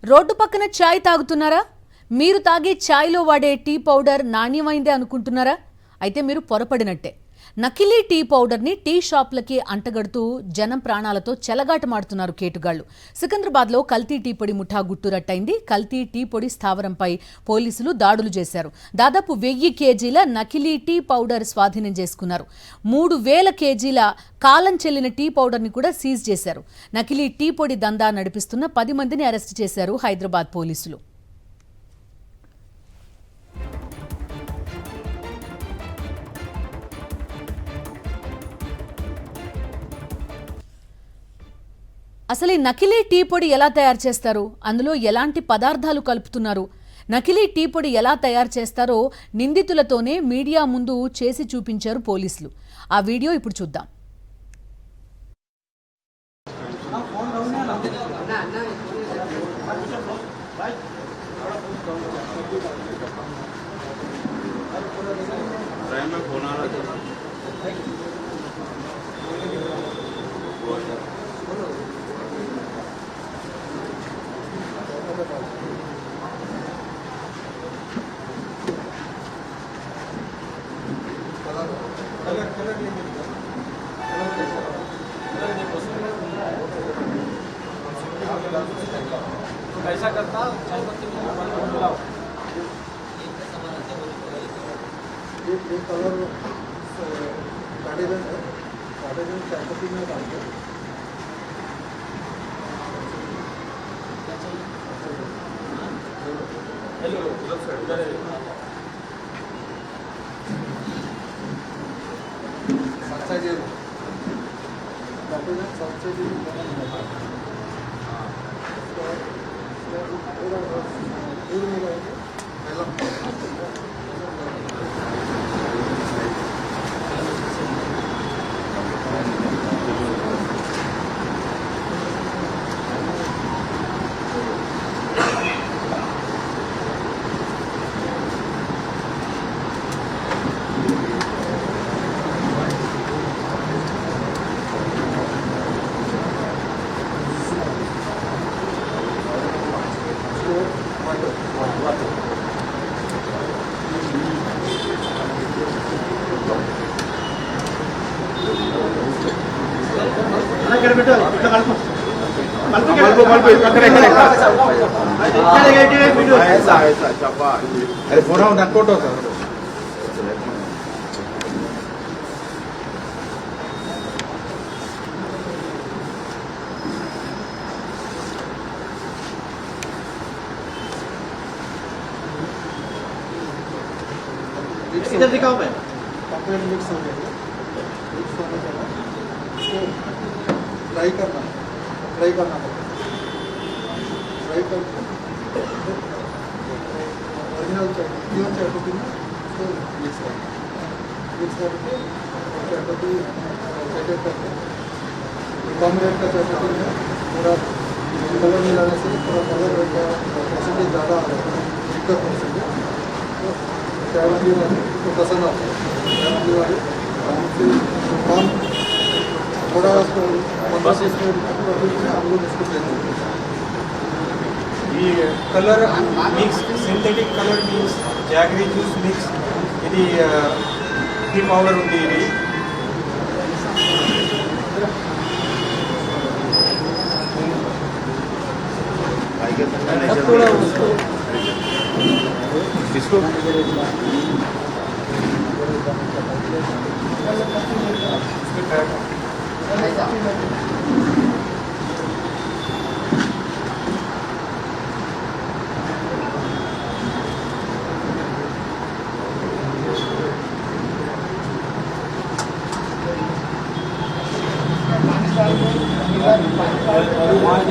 Road పక్కన చాయ్ తాగుతున్నారా? మీరు తాగే చాయ్లో వాడే టీ పౌడర్ నాణ్యమైందే అనుకుంటున్నారా? అయితే మీరు పొరపడినట్టే. నకిలీ టీ పౌడర్ని టీ షాప్లకి అంటగడుతూ జనం ప్రాణాలతో చెలగాటమాడుతున్నారు కేటుగాళ్లు. సికింద్రాబాద్లో కల్తీ టీ పొడి ముఠా గుట్టురట్టయింది. కల్తీ టీ పొడి స్థావరంపై పోలీసులు దాడులు చేశారు. దాదాపు 1000 కేజీల నకిలీ టీ పౌడర్ స్వాధీనం చేసుకున్నారు. 3000 కేజీల కాలం చెల్లిన టీ పౌడర్ని కూడా సీజ్ చేశారు. నకిలీ టీ పొడి దందా నడిపిస్తున్న 10 మందిని అరెస్టు చేశారు హైదరాబాద్ పోలీసులు. అసలు ఈ నకిలీ టీ పొడి ఎలా తయారు చేస్తారు? అందులో ఎలాంటి పదార్థాలు కలుపుతున్నారు? నకిలీ టీ పొడి ఎలా తయారు చేస్తారో నిందితులతోనే మీడియా ముందు చేసి చూపించారు పోలీసులు. ఆ వీడియో ఇప్పుడు చూద్దాం. ऐसा करता चाय पत्ती में मिलाओ ये कलर साढ़े चाय पत्ती में डाल दो। हेलो अरे फोन नकोट होता इधर दिखाओ मैं मिक्स हो जाएगा। मिक्स होने के बाद इसको फ्राई करना पड़ेगा। फ्राई करके ओरिजिनल प्योर चाय पत्ती में इसको मिक्स करके चाय पत्ती सेटेड करके कम रेट का चाय पत्ती में पूरा कलर मिलाने से पूरा कलर का परसेंटेज ज़्यादा आ जाता है, 1% तो चाय पत्ती वाले तो पसंद आता है। चाय पत्ती वाले कम थोड़ा बस इसमें हम लोग इसको देते हैं। ये colour mix synthetic colour mix jaggery juice mix ఇది టీ పౌడర్ ఉంది ఇది इसको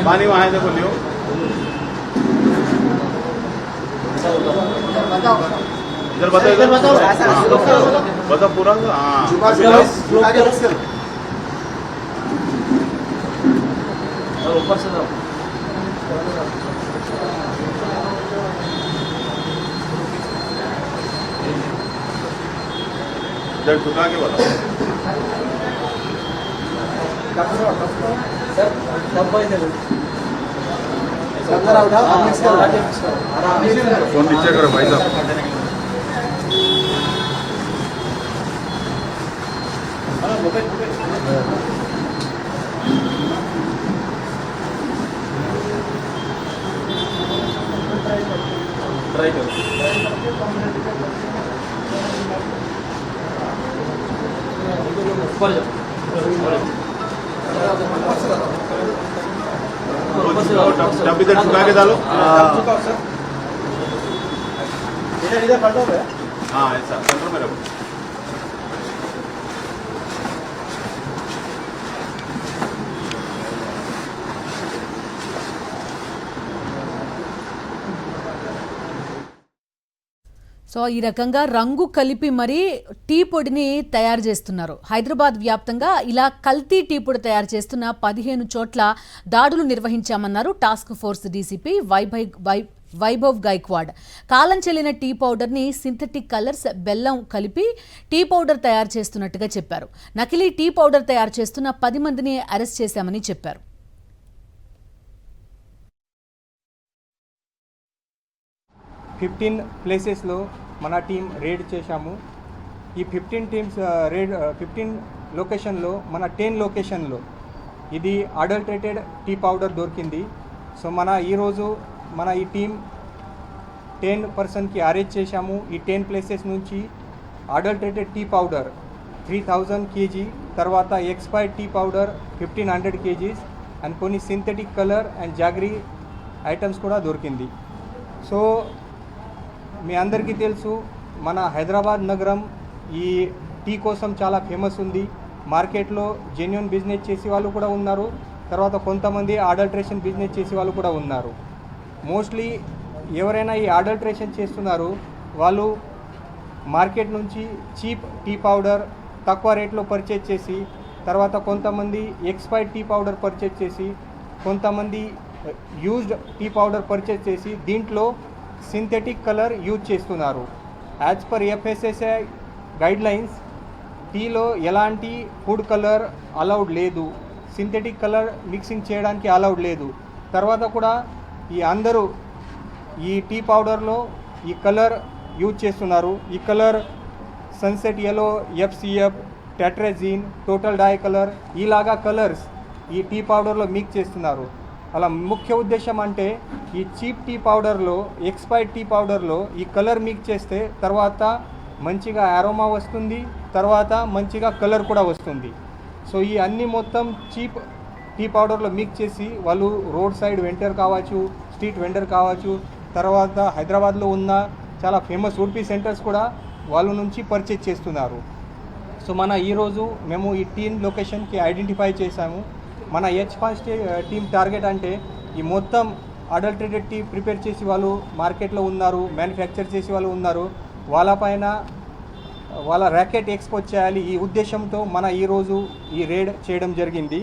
पानी वहाँ देखो लियो इधर बताओ बताओ पूरा ऊपर से दो इधर झुका के बताओ सर डब्बा इधर फोन नीचे करो भाई साहब। ट्राई करो ऊपर जाओ डब इधर झुका के डालो। इधर पलटो पे हाँ ऐसा सेंटर में रखो। సో ఈ రకంగా రంగు కలిపి మరీ టీ పొడిని తయారు చేస్తున్నారు. హైదరాబాద్ వ్యాప్తంగా ఇలా కల్తీ టీ పొడి తయారు చేస్తున్న 15 చోట్ల దాడులు నిర్వహించామన్నారు task force DCP Vaibhav Gaikwad. కాలం చెల్లిన టీ పౌడర్ని సింథటిక్ కలర్స్, బెల్లం కలిపి టీ పౌడర్ తయారు చేస్తున్నట్టుగా చెప్పారు. నకిలీ టీ పౌడర్ తయారు చేస్తున్న 10 మందిని అరెస్ట్ చేశామని చెప్పారు. ప్లేసెస్లో మన టీం రేడ్ చేశాము. ఈ 15 టీమ్స్ రేడ్ 15 లొకేషన్లో మన 10 లొకేషన్లో ఇది అడల్టరేటెడ్ టీ పౌడర్ దొరికింది. సో ఈరోజు మన ఈ టీం 10 పర్సన్కి అరెస్ట్ చేశాము. ఈ 10 ప్లేసెస్ నుంచి అడల్టరేటెడ్ టీ పౌడర్ 3000 kg, తర్వాత expired tea powder 1500 kgs and కొన్ని synthetic colour and jaggery items కూడా దొరికింది. సో మీ అందరికీ తెలుసు మన హైదరాబాద్ నగరం ఈ టీ కోసం చాలా ఫేమస్ ఉంది. మార్కెట్లో జెన్యూన్ బిజినెస్ చేసే వాళ్ళు కూడా ఉన్నారు, తర్వాత కొంతమంది అడల్ట్రేషన్ బిజినెస్ చేసే వాళ్ళు కూడా ఉన్నారు. మోస్ట్లీ ఎవరైనా ఈ అడల్ట్రేషన్ చేస్తున్నారు వాళ్ళు మార్కెట్ నుంచి చీప్ టీ పౌడర్ తక్కువ రేట్లో పర్చేజ్ చేసి, తర్వాత కొంతమంది ఎక్స్పైర్డ్ టీ పౌడర్ పర్చేజ్ చేసి, కొంతమంది యూజ్డ్ టీ పౌడర్ పర్చేజ్ చేసి దీంట్లో సింథటిక్ కలర్ యూజ్ చేస్తున్నారు. యాజ్ పర్ ఎఫ్ఎస్ఎస్ఐ గైడ్లైన్స్ టీలో ఎలాంటి ఫుడ్ కలర్ అలౌడ్ లేదు, సింథటిక్ కలర్ మిక్సింగ్ చేయడానికి అలౌడ్ లేదు. తర్వాత కూడా ఈ అందరూ ఈ టీ పౌడర్లో ఈ కలర్ యూజ్ చేస్తున్నారు. ఈ colour sunset yellow, FCF, tartrazine, total dye colour ఇలాగా కలర్స్ ఈ టీ పౌడర్లో మిక్స్ చేస్తున్నారు. అలా ముఖ్య ఉద్దేశం అంటే ఈ చీప్ టీ పౌడర్లో, ఎక్స్పైర్డ్ టీ పౌడర్లో ఈ కలర్ మిక్స్ చేస్తే తర్వాత మంచిగా అరోమా వస్తుంది, తర్వాత మంచిగా కలర్ కూడా వస్తుంది. సో ఈ అన్ని మొత్తం చీప్ టీ పౌడర్లో మిక్స్ చేసి వాళ్ళు రోడ్ సైడ్ వెండర్ కావచ్చు, స్ట్రీట్ వెండర్ కావచ్చు, తర్వాత హైదరాబాద్లో ఉన్న చాలా ఫేమస్ ఉడిపి సెంటర్స్ కూడా వాళ్ళ నుంచి పర్చేజ్ చేస్తున్నారు. సో ఈరోజు మేము ఈ 10 లొకేషన్కి ఐడెంటిఫై చేశాము. మన H5 టీం టార్గెట్ అంటే ఈ మొత్తం అడల్టరేటెడ్ టీ ప్రిపేర్ చేసి వాళ్ళు మార్కెట్లో ఉన్నారు, మ్యానుఫ్యాక్చర్ చేసి వాళ్ళు ఉన్నారు, వాళ్ళపైన వాళ్ళ ర్యాకెట్ ఎక్స్పోజ్ చేయాలి. ఈ ఉద్దేశంతో ఈరోజు ఈ రేడ్ చేయడం జరిగింది.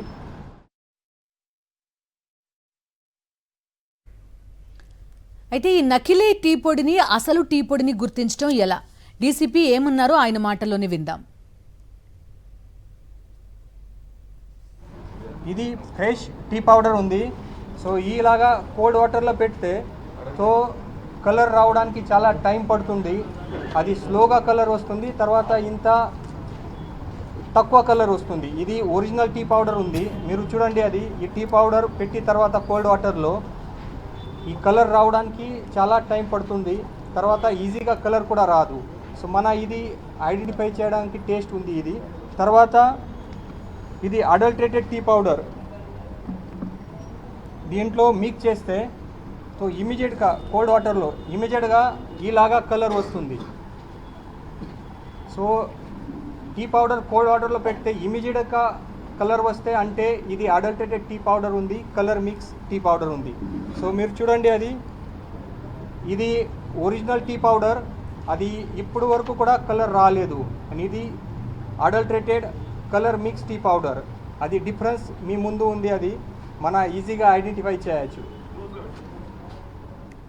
అయితే ఈ నకిలీ టీ పొడిని, అసలు టీ పొడిని గుర్తించడం ఎలా? డీసీపీ ఏమన్నారో ఆయన మాటల్లోనే విందాం. ఇది ఫ్రెష్ టీ పౌడర్ ఉంది. సో ఇలాగా కోల్డ్ వాటర్లో పెడితే సో కలర్ రావడానికి చాలా టైం పడుతుంది, అది స్లోగా కలర్ వస్తుంది, తర్వాత ఇంత తక్కువ కలర్ వస్తుంది. ఇది ఒరిజినల్ టీ పౌడర్ ఉంది, మీరు చూడండి. అది ఈ టీ పౌడర్ పెట్టి తర్వాత కోల్డ్ వాటర్లో ఈ కలర్ రావడానికి చాలా టైం పడుతుంది, తర్వాత ఈజీగా కలర్ కూడా రాదు. సో ఇది ఐడెంటిఫై చేయడానికి టేస్ట్ ఉంది ఇది. తర్వాత ఇది అడల్టరేటెడ్ టీ పౌడర్, దీంట్లో మిక్స్ చేస్తే సో ఇమీడియట్గా కోల్డ్ వాటర్లో ఇమీడియట్గా ఇలాగా కలర్ వస్తుంది. సో టీ పౌడర్ కోల్డ్ వాటర్లో పెడితే ఇమీడియట్గా కలర్ వస్తే అంటే ఇది అడల్టరేటెడ్ టీ పౌడర్ ఉంది, కలర్ మిక్స్ టీ పౌడర్ ఉంది. సో మీరు చూడండి, ఇది ఒరిజినల్ టీ పౌడర్, అది ఇప్పుడు వరకు కూడా కలర్ రాలేదు. అని ఇది adulterated colour mix tea powder, అది డిఫరెన్స్ మీ ముందు ఉంది, అది ఈజీగా ఐడెంటిఫై చేయొచ్చు.